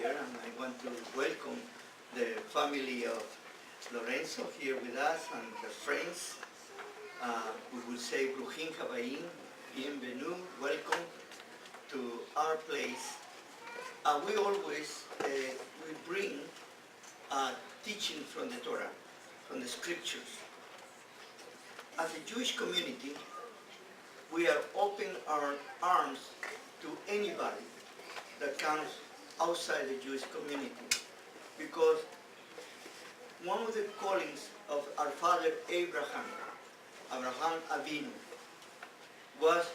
Shear, and I want to welcome the family of Lorenzo here with us and the friends. We will say Bruchim Habayim, bienvenue, welcome to our place. We always we bring teaching from the Torah, from the scriptures. As a Jewish community, we are opening our arms to anybody that comes outside the Jewish community, because one of the callings of our father Abraham Avinu, was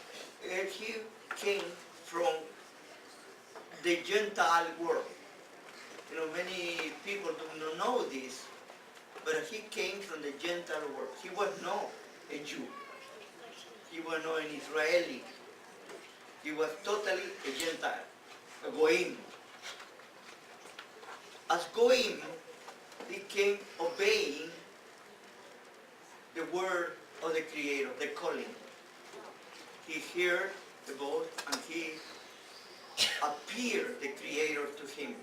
he came from the Gentile world. You know, many people do not know this, but he came from the Gentile world. He was not a Jew. He was not an Israeli. He was totally a Gentile, a Goim. As Goim, he came obeying the word of the Creator, the calling. He heard the voice and he appeared the Creator to him.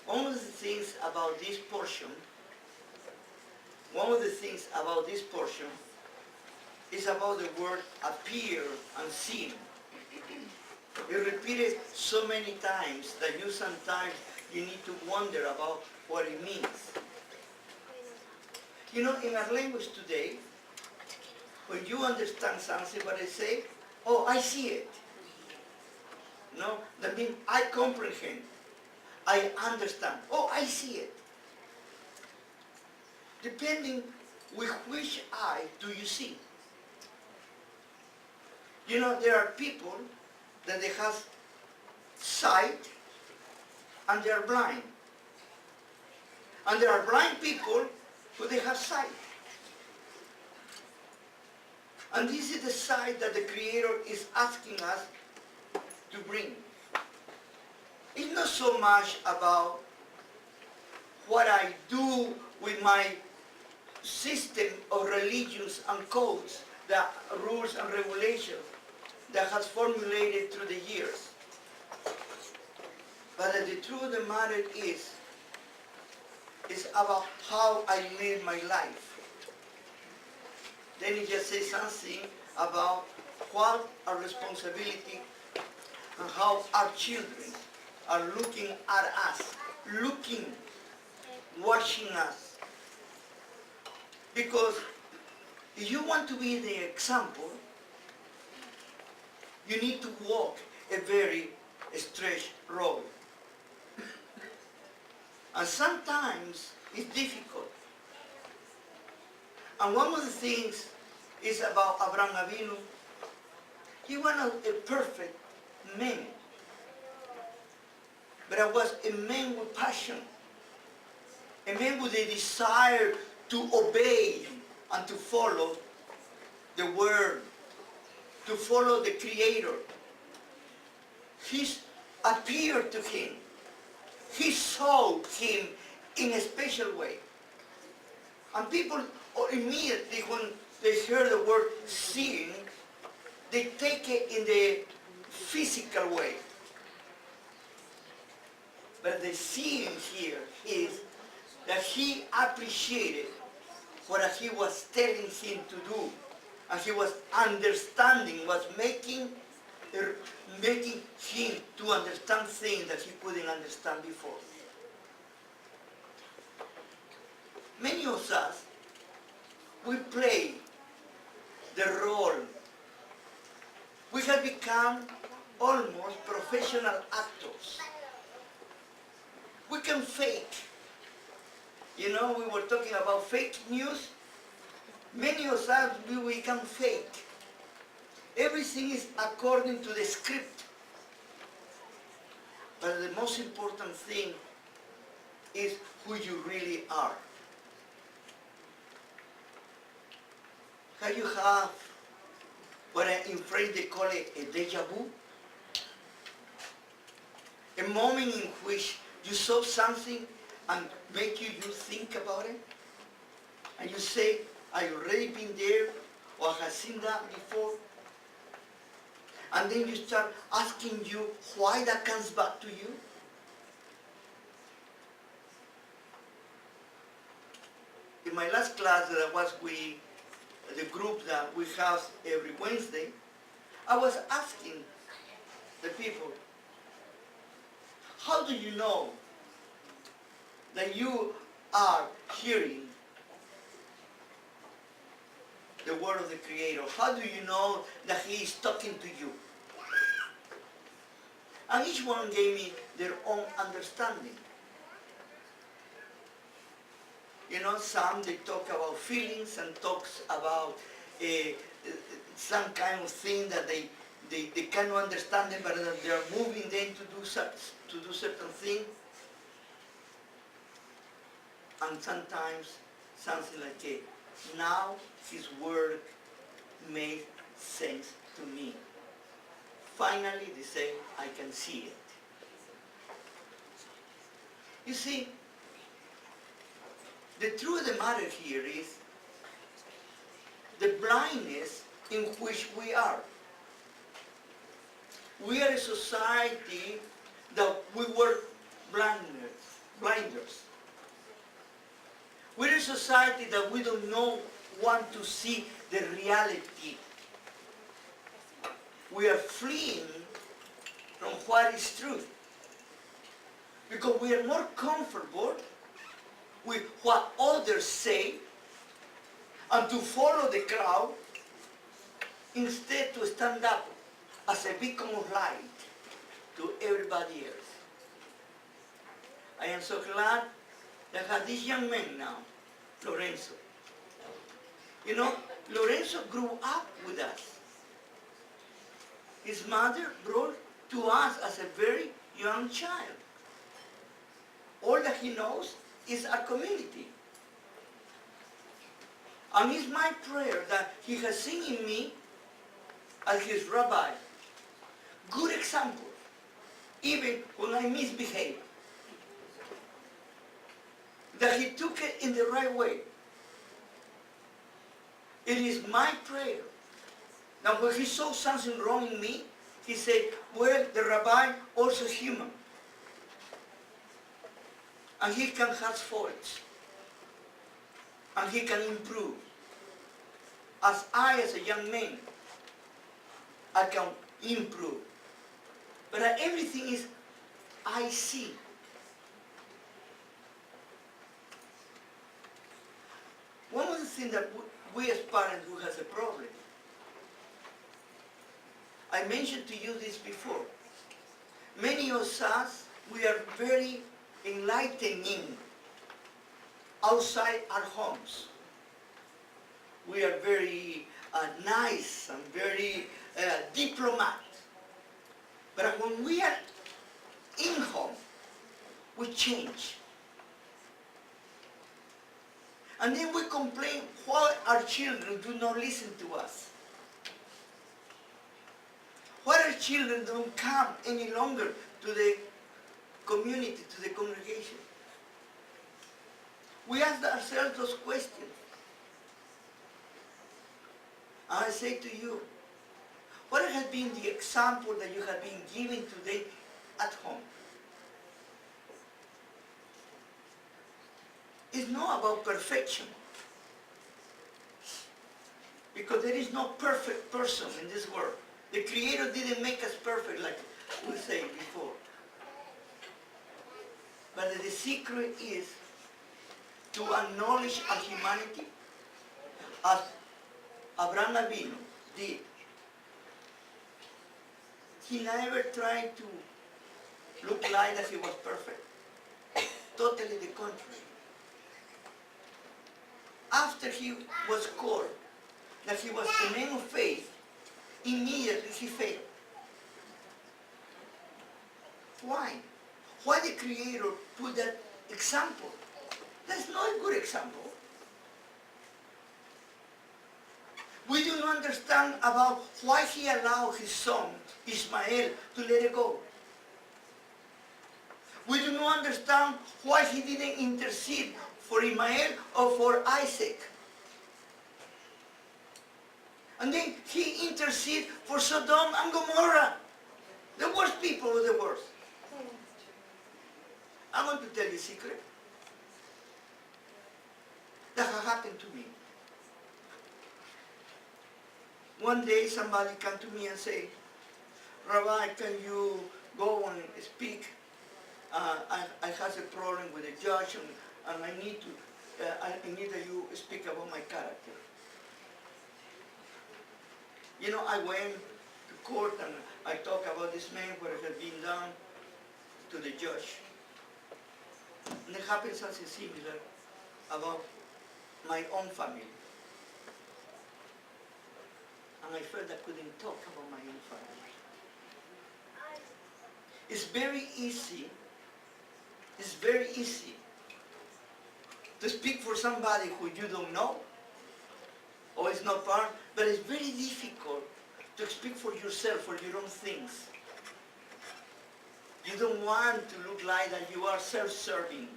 One of the things about this portion is about the word appear and seen. You repeat it so many times that you sometimes need to wonder about what it means. You know, in our language today, when you understand something, what I say, oh, I see it. No, that means I comprehend. I understand. Oh, I see it. Depending with which eye do you see. You know, there are people that they have sight and they are blind. And there are blind people who they have sight. And this is the sight that the Creator is asking us to bring. It's not so much about what I do with my system of religions and codes, the rules and regulations that has formulated through the years. But the truth of the matter is about how I live my life. Then he just says something about what our responsibility and how our children are looking at us, watching us. Because if you want to be the example, you need to walk a very straight road. And sometimes it's difficult. And one of the things is about Abraham Avinu. He was not a perfect man, but I was a man with passion, a man with a desire to obey and to follow the word, to follow the Creator. He appeared to him. He saw him in a special way. And people immediately, when they hear the word seeing, they take it in the physical way. But the seeing here is that he appreciated what he was telling him to do. And he was understanding, was making him to understand things that he couldn't understand before. Many of us, we play the role. We have become almost professional actors. We can fake. You know, we were talking about fake news. Many of us, we can fake. Everything is according to the script. But the most important thing is who you really are. Can you have what in French they call it a déjà vu? A moment in which you saw something and make you think about it, and you say, I've already been there, or I have seen that before. And then you start asking you why that comes back to you. In my last class that was the group that we have every Wednesday, I was asking the people, how do you know that you are hearing the word of the Creator? How do you know that He is talking to you? And each one gave me their own understanding. You know, some they talk about feelings and talks about some kind of thing that they cannot understand it, but that they are moving them to do certain things. And sometimes something like now His word made sense to me. Finally, they say, I can see it. You see, the truth of the matter here is the blindness in which we are. We are a society that we were blinders. We're a society that we don't want to see the reality. We are fleeing from what is truth. Because we are more comfortable with what others say and to follow the crowd instead to stand up as a beacon of light to everybody else. I am so glad that I have this young man now, Lorenzo. You know, Lorenzo grew up with us. His mother brought to us as a very young child. All that he knows is our community. And it's my prayer that he has seen in me, as his rabbi, good example, even when I misbehave. That he took it in the right way. It is my prayer. Now when he saw something wrong in me, he said, well, the rabbi also is human. And he can have faults. And he can improve. As a young man, I can improve. But everything is, I see. One of the things that we as parents who has a problem, I mentioned to you this before. Many of us, we are very enlightening outside our homes. We are very nice and very diplomat. But when we are in home, we change. And then we complain why our children do not listen to us. Why our children don't come any longer to the community, to the congregation. We ask ourselves those questions. And I say to you, what has been the example that you have been giving today at home? It's not about perfection. Because there is no perfect person in this world. The Creator didn't make us perfect like we said before. But the secret is to acknowledge our humanity as Abraham Avinu did. He never tried to look like that he was perfect. Totally the contrary. After he was called that he was a man of faith, immediately he failed. Why? Why the Creator put that example? That's not a good example. We do not understand about why he allowed his son, Ishmael, to let it go. We do not understand why he didn't intercede for Ishmael or for Isaac. And then he interceded for Sodom and Gomorrah, the worst people of the world. I want to tell you a secret that has happened to me. One day somebody came to me and said, Rabbi, can you go and speak? I have a problem with the judge, and I need that you speak about my character. You know, I went to court and I talked about this man, what had been done to the judge. And it happened something similar about my own family. And I felt I couldn't talk about my own family. It's very easy to speak for somebody who you don't know, or is not part, but it's very difficult to speak for yourself, for your own things. You don't want to look like that you are self-serving.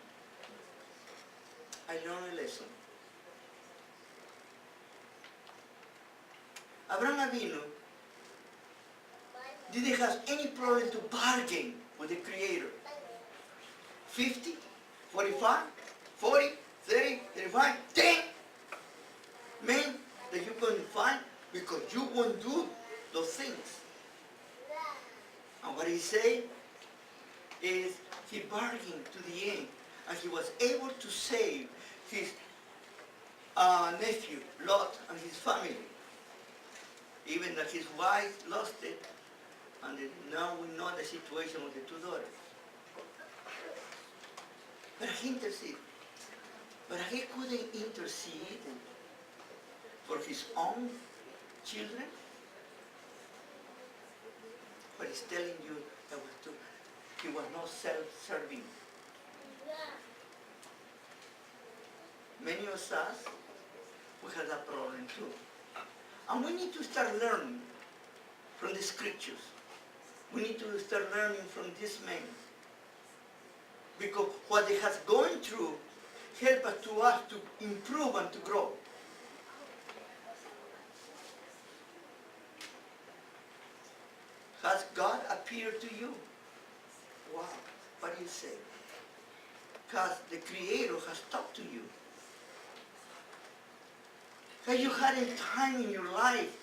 I learned a lesson. Abraham Avinu didn't have any problem to bargain with the Creator. 50, 45, 40, 30, 35, 10 men that you couldn't find because you won't do those things. And what he said is he bargained to the end, and he was able to save his nephew Lot and his family. Even that his wife lost it, and now we know the situation with the two daughters. But he interceded. But he couldn't intercede for his own children. But he's telling you that he was not self-serving. Many of us, we have that problem too. And we need to start learning from the scriptures. We need to start learning from this man. Because what he has gone through helps us to improve and to grow. Has God appeared to you? Wow, what do you say? Because the Creator has talked to you. Have you had a time in your life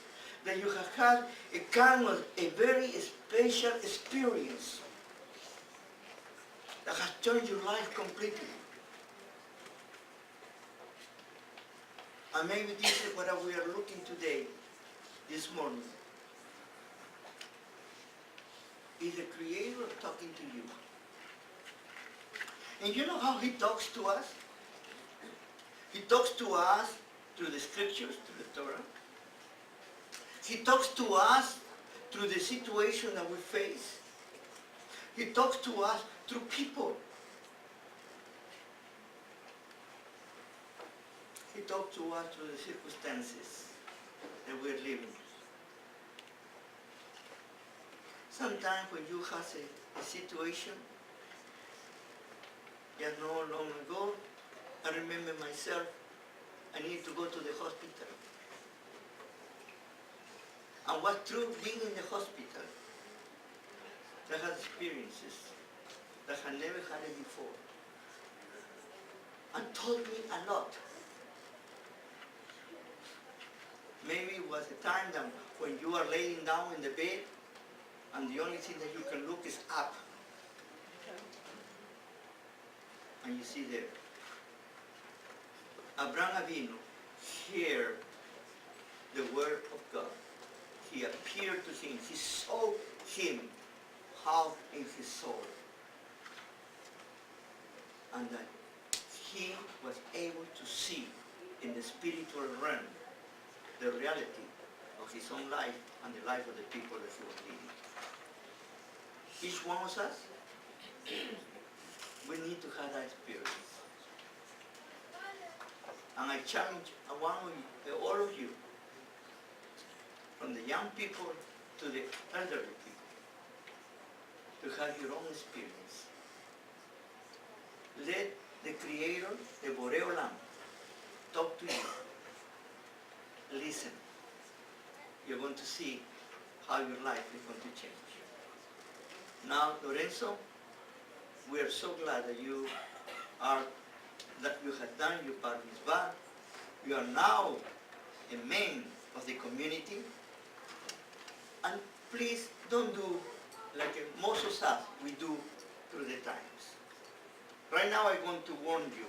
that you have had a kind of a very special experience that has turned your life completely? And maybe this is what we are looking today, this morning. Is the Creator talking to you? And you know how he talks to us? He talks to us through the scriptures, through the Torah. He talks to us through the situation that we face. He talks to us through people. He talks to us through the circumstances that we're living. Sometimes when you have a situation, just not long ago, I remember myself, I needed to go to the hospital. And what through being in the hospital, I had experiences that I never had it before. And taught me a lot. Maybe it was a time that when you are laying down in the bed, and the only thing that you can look is up. And you see there, Abraham Avinu heard the word of God. He appeared to him. He saw him how in his soul. And that he was able to see in the spiritual realm the reality of his own life and the life of the people that he was leading. Each one of us, we need to have that experience. And I challenge all of you, from the young people to the elderly people, to have your own experience. Let the Creator, the Borei Olam, talk to you. Listen. you're going to see how your life is going to change. Now, Lorenzo, we are so glad that you have done your bar mitzvah. You are now a man of the community. And please don't do like most of us we do through the times. Right now I want to warn you.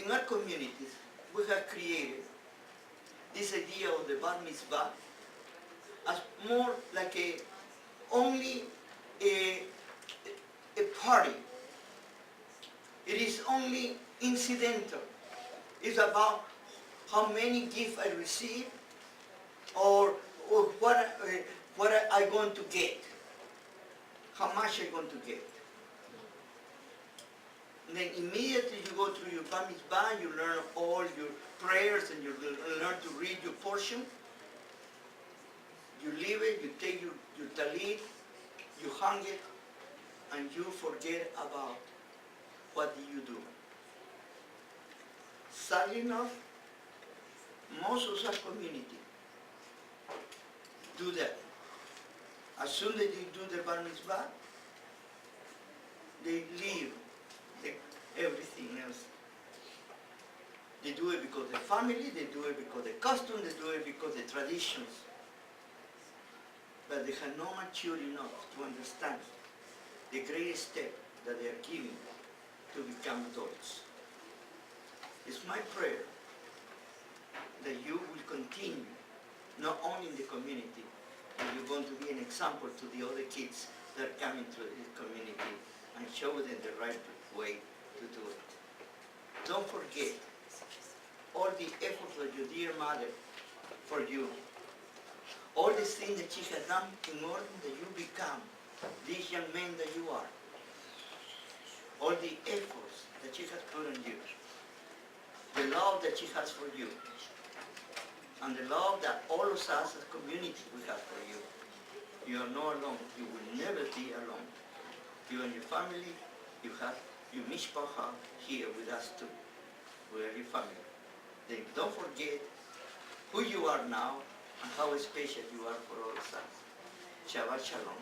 In our communities, we have created this idea of the bar mitzvah as more like only a party. It is only incidental. It's about how many gifts I receive or what I'm going to get, how much I'm going to get. And then immediately you go through your bar mitzvah, you learn all your prayers and you learn to read your portion. You leave it, you take your talit, you hang it, and you forget about what do you do. Sadly enough, most of our community do that. As soon as they do the bar mitzvah, they leave everything else. They do it because the family, they do it because the custom, they do it because the traditions. But they have not matured enough to understand the great step that they are giving to become adults. It's my prayer that you will continue, not only in the community, but you're going to be an example to the other kids that are coming to this community and show them the right way to do it. Don't forget all the efforts of your dear mother for you. All the things that she has done in order that you become this young man that you are. All the efforts that she has put on you. The love that she has for you. And the love that all of us as a community we have for you. You are not alone. You will never be alone. You and your family, you have your mishpacha here with us too. We are your family. Then don't forget who you are now and how special you are for all of us. Shabbat Shalom.